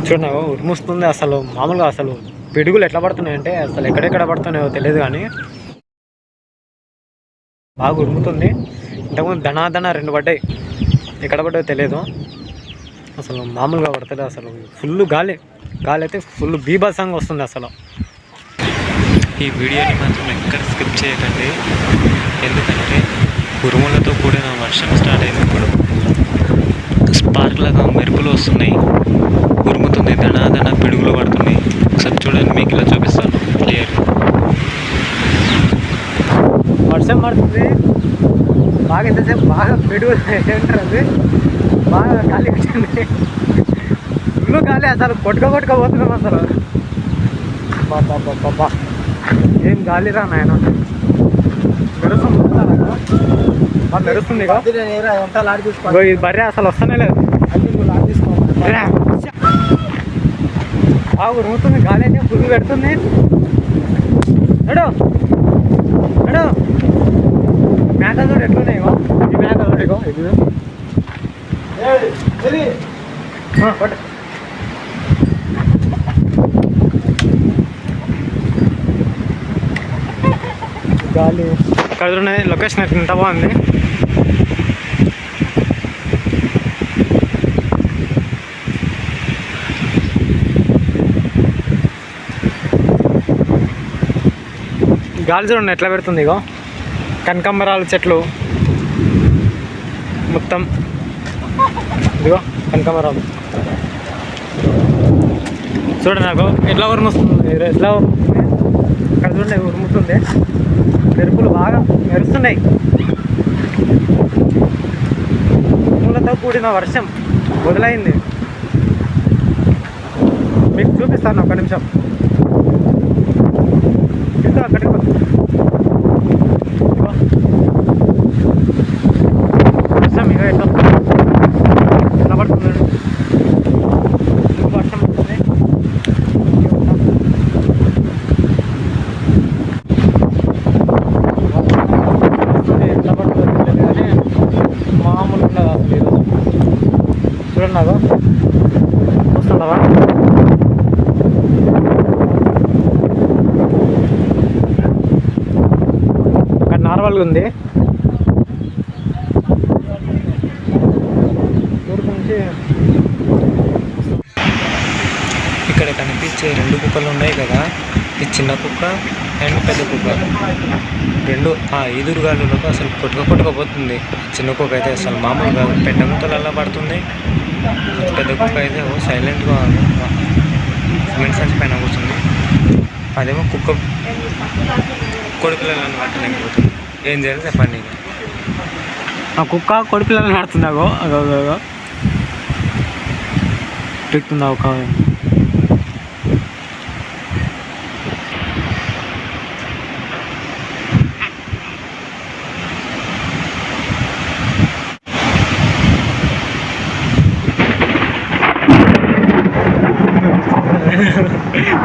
చూడండి ఉరుముస్తుంది అసలు మామూలుగా అసలు పిడుగులు ఎట్లా పడుతున్నాయంటే అసలు ఎక్కడెక్కడ పడుతున్నాయో తెలియదు కానీ బాగా ఉరుముతుంది. ఇంతకుముందు ధనాధన 2 పడ్డాయి, ఎక్కడ పడ్డాయో తెలియదు. అసలు మామూలుగా పడుతుంది, అసలు ఫుల్ గాలి అయితే ఫుల్ బీభత్సంగా వస్తుంది అసలు. ఈ వీడియోని మాత్రం ఎక్కడ స్కిప్ చేయకండి, ఎందుకంటే ఉరుములతో కూడిన వర్షం స్టార్ట్ అయినప్పుడు స్పార్క్లాగా మెరుపులు వస్తున్నాయి, ఉరుముతుంది, ధనాధన పిడుగులు పడుతున్నాయి. ఒకసారి చూడండి, మీకు ఇలా చూపిస్తాను క్లియర్. వర్షం పడుతుంది బాగా, ఎంతసేపు బాగా పిడుగులు ఏంటారు, అది బాగా గాలి వచ్చింది, ఫుల్ గాలి అసలు కొట్టుకోపోతున్నాం అసలు. బాబా ఏం గాలిరా నాయన, మెరుస్తుంది ఇది బర్రె అసలు వస్తూనే లేదు, బాగా ఉరుముతుంది గాలి అయితే ఫుల్ పెడుతుంది. ఎడో మేకలు ఎట్లున్నాయి, ఈ మేకలు ఇది గాలి అక్కడ ఉన్నాయి. లొకేషన్ అయితే ఎంత బాగుంది, గాలి చూడండి ఎట్లా పెడుతుంది. ఇగో కనకాంబరాల చెట్లు మొత్తం, ఇదిగో కనకాంబరాలు చూడండి, నాకు ఎట్లా ఉరుముస్తుంది, ఎట్లా ఉరుముతుంది అక్కడ చూడండి, ఉరుముతుంది, మెరుపులు బాగా మెరుస్తున్నాయి. ఉరుములతో కూడిన వర్షం మొదలైంది, మీకు చూపిస్తాను ఒక్క నిమిషం. అక్కడికి వర్షం ఇక ఎట్లా పడుతుంది, వర్షం వస్తుంది. ఎట్లా పడుతుంది తెలియదు కానీ మామూలు ఉండదు అసలు. ఈరోజు చూడండి, నాకు వస్తుండవా, నార్మల్గా ఉంది. ఇక్కడ కనిపించే 2 కుక్కలు ఉన్నాయి కదా, ఈ చిన్న కుక్క అండ్ పెద్ద కుక్క, రెండు ఆ ఈదురుగాలులకు అసలు కొట్టుకపోతుంది. చిన్న కుక్క అయితే అసలు మామూలుగా పెద్ద ముక్కలల్లా పడుతుంది, పెద్ద కుక్క అయితే సైలెంట్గా సిమెంట్ సంచి పైన కూర్చుంది. అదేమో కుక్క కొడుకులను పట్టలేకపోతుంది. ఏం చేయాలి చెప్పండి. ఆ కుక్క కొడుకులను ఆడుతున్నాగో అగో పెడుతుందా ఒక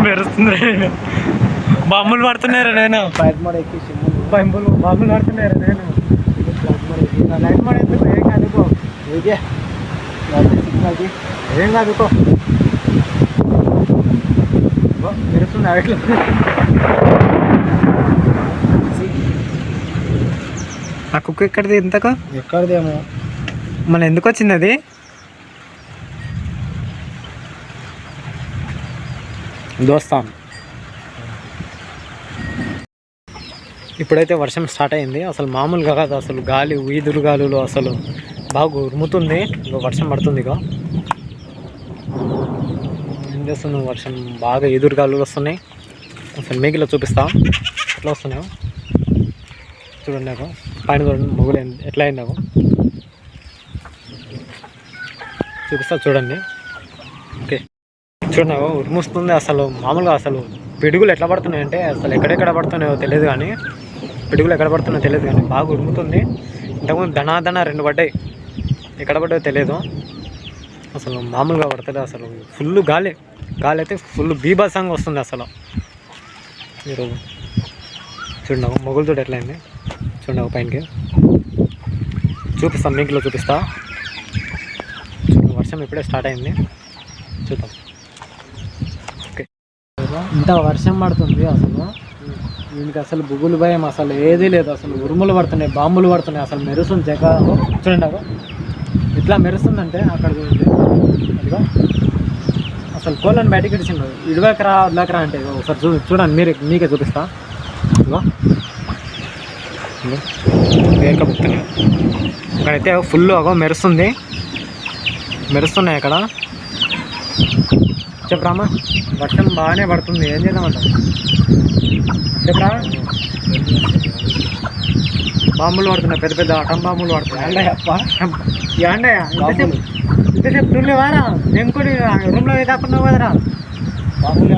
మెరుస్తుంది. బాంబులు పడుతున్నారా, నేను బాంబులు పడుతున్నారా, నేను లైట్ మోడ్ ఎందుకు, ఏం కాదుకో, ఏం కాదుకో, మెరుస్తుంది అట్లా. ఆ కుక్క ఎక్కడిది, ఇంతకు ఎక్కడిదేమో, మన ఎందుకు వచ్చింది అది. దోస్తాను ఇప్పుడైతే వర్షం స్టార్ట్ అయింది, అసలు మామూలుగా కాదు, అసలు గాలి ఈదురు గాలులు అసలు బాగా ఉరుముతుంది. ఇక వర్షం పడుతుంది, ఇక ఏం చేస్తున్నావు, వర్షం బాగా ఈదురు గాలులు వస్తున్నాయి. అసలు మేకిలో చూపిస్తా ఎట్లా వస్తున్నాయో చూడండి. నాకు పైన చూడండి, మొగులు ఎట్లా అయిందాకో చూపిస్తా చూడండి. ఓకే చూడండి, ఉరుముస్తుంది అసలు మామూలుగా, అసలు పిడుగులు ఎట్లా పడుతున్నాయంటే అసలు ఎక్కడెక్కడ పడుతున్నాయో తెలియదు కానీ, పిడుగులు ఎక్కడ పడుతున్నాయో తెలియదు కానీ బాగా ఉరుముతుంది. ఇంతకుముందు ధనాధన 2 పడ్డాయి, ఎక్కడ పడ్డాయో తెలియదు. అసలు మామూలుగా పడుతుంది, అసలు ఫుల్ గాలి అయితే ఫుల్ బీభత్సంగా వస్తుంది అసలు. మీరు చూడండి, మొగులు చూడు ఎట్లా అయింది చూడండి, పైనకి చూపిస్తాం, మీకులో చూపిస్తా. వర్షం ఇప్పుడే స్టార్ట్ అయింది, చూద్దాం. ఇంత వర్షం పడుతుంది అసలు, దీనికి అసలు బుగులు భయం అసలు ఏదీ లేదు. అసలు ఉరుములు పడుతున్నాయి, బాంబులు పడుతున్నాయి, అసలు మెరుస్తుంది జగ. చూడండి అగో ఇట్లా మెరుస్తుందంటే అక్కడ చూడండి, అదిగో అసలు కోళ్ళని బయటకి ఇడిచిండు. ఇడివకరా వదిలేకరా అంటే ఒకసారి చూడండి, మీకే చూపిస్తా. ఇదిగో వేరకపోతున్నాయి ఇక్కడైతే ఫుల్ అగో మెరుస్తున్నాయి అక్కడ. చెప్పరామా, వర్షం బాగానే పడుతుంది, ఏం చేద్దామంట చెప్పరా. బాంబులు పడుతున్నాయి, పెద్ద పెద్ద అటం బాంబులు పడుతున్నాయి. ఏండయ్య ఇంతసేపు నువ్వు వారా, నేను కూడా రూమ్లో కాకున్నావు కదరా. బాంబులు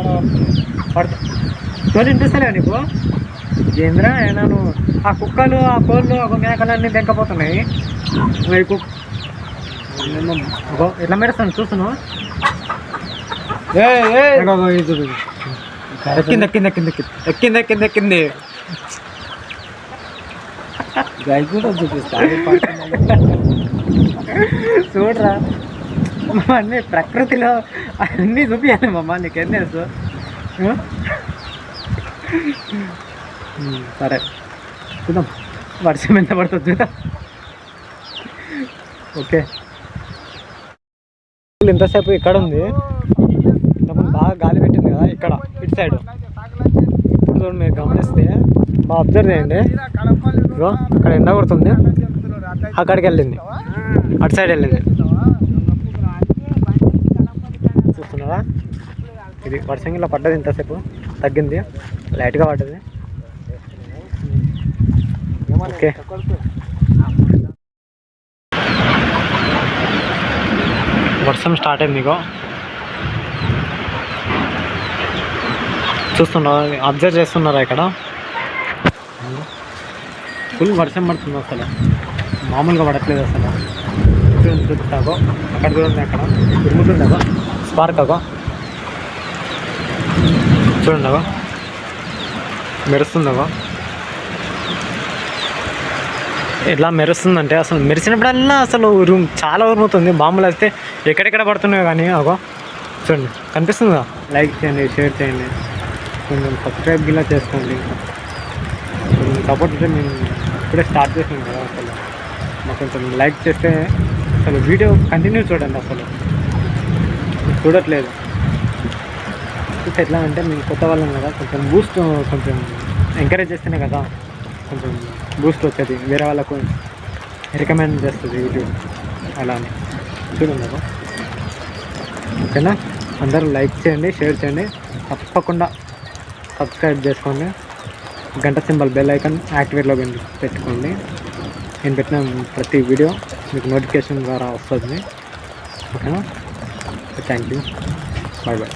పడుతా తోలు ఇంటిస్తలేవు నీకు ఏంద్రా. నేను ఆ కుక్కలు, ఆ కోళ్ళు, ఒక మేకలన్నీ తెంకపోతున్నాయి. ఎట్లా మెరుస్తాను చూస్తున్నావు. ఎక్కింది గాయ కూడా చూపిస్తా చూడరా. అన్నీ ప్రకృతిలో అన్నీ చూపించాలి మమ్మ, నీకేం తెలుసు. సరే చూద్దాం వర్షం ఎంత పడుతుంది చూద్దాం. ఓకే ఇంతసేపు ఇక్కడ ఉంది, బాగా గాలి పెట్టింది కదా ఇక్కడ ఇటు సైడ్. ఇప్పుడు చూడండి, మీరు గమనిస్తే బాగా అబ్జర్వ్ చేయండి. ఇగో అక్కడ ఎండ కొడుతుంది, అక్కడికి వెళ్ళింది, అటు సైడ్ వెళ్ళింది. చూస్తున్నారా, ఇది వర్షం ఇలా పడ్డది, ఇంతసేపు తగ్గింది, లైట్గా పడ్డది. ఓకే వర్షం స్టార్ట్ అయింది. ఇగో చూస్తున్నారు, అబ్జర్వ్ చేస్తున్నారా, ఇక్కడ ఫుల్ వర్షం పడుతుంది, అసలు మామూలుగా పడట్లేదు అసలు. చూస్తాగో అక్కడ చూడండి, అక్కడ తిరుగుతుండగో స్పార్క్ అగో చూడండి, మెరుస్తుందగో. ఎట్లా మెరుస్తుందంటే అసలు మెరిసినప్పుడల్లా అసలు చాలా ఉరుముతుంది. బాంబులు వస్తే ఎక్కడెక్కడ పడుతున్నాయో కానీ అగో చూడండి, కనిపిస్తుందా. లైక్ చేయండి, షేర్ చేయండి, కొంచెం సబ్స్క్రైబ్ గిలా చేసుకోండి. కొంచెం సపోర్ట్ అయితే మేము ఇప్పుడే స్టార్ట్ చేసాం కదా, అసలు మాకు కొంచెం లైక్ చేస్తే అసలు వీడియో కంటిన్యూ చూడండి. అసలు చూడట్లేదు చూస్తే ఎట్లా అంటే మేము కొత్త వాళ్ళం కదా, కొంచెం బూస్ట్, కొంచెం ఎంకరేజ్ చేస్తేనే కదా కొంచెం బూస్ట్ వచ్చేది, వేరే వాళ్ళకు రికమెండ్ చేస్తుంది యూట్యూబ్. అలా అని చూడండి. ఓకేనా, అందరూ లైక్ చేయండి, షేర్ చేయండి, తప్పకుండా సబ్స్క్రైబ్ చేసుకోండి. గంట సింబల్ బెల్ ఐకాన్ యాక్టివేట్లో పెట్టుకోండి. నేను పెట్టిన ప్రతి వీడియో మీకు నోటిఫికేషన్ ద్వారా వస్తుంది. ఓకేనా, థ్యాంక్ యూ, బాయ్ బాయ్.